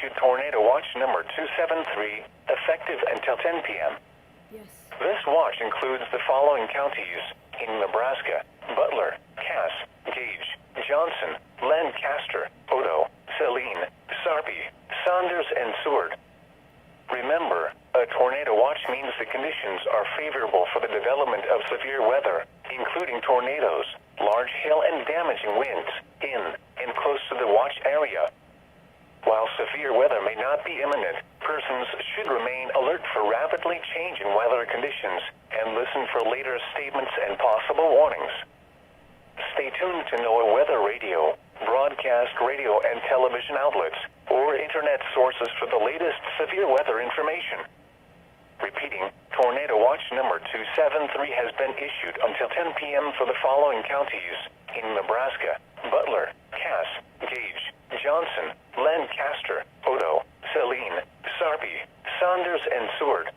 issued Tornado Watch number 273, effective until 10 p.m. Yes. This watch includes the following counties in Nebraska: Butler, Cass, Gage, Johnson, Lancaster, Odo, Saline, Sarpy, Saunders, and Seward. Remember, a tornado watch means the conditions are favorable for the development of severe weather, including tornadoes, large hail, and damaging winds in and close to the watch area. While severe weather may not be imminent, persons should remain alert for rapidly changing weather conditions and listen for later statements and possible warnings. Stay tuned to NOAA weather radio, broadcast radio and television outlets, or internet sources for the latest severe weather information. Repeating, Tornado Watch number 273 has been issued until 10 p.m. for the following counties in Nebraska: Butler, Cass, Gage, Johnson, Lancaster, Odo, Saline, Sarpy, Saunders, and Seward.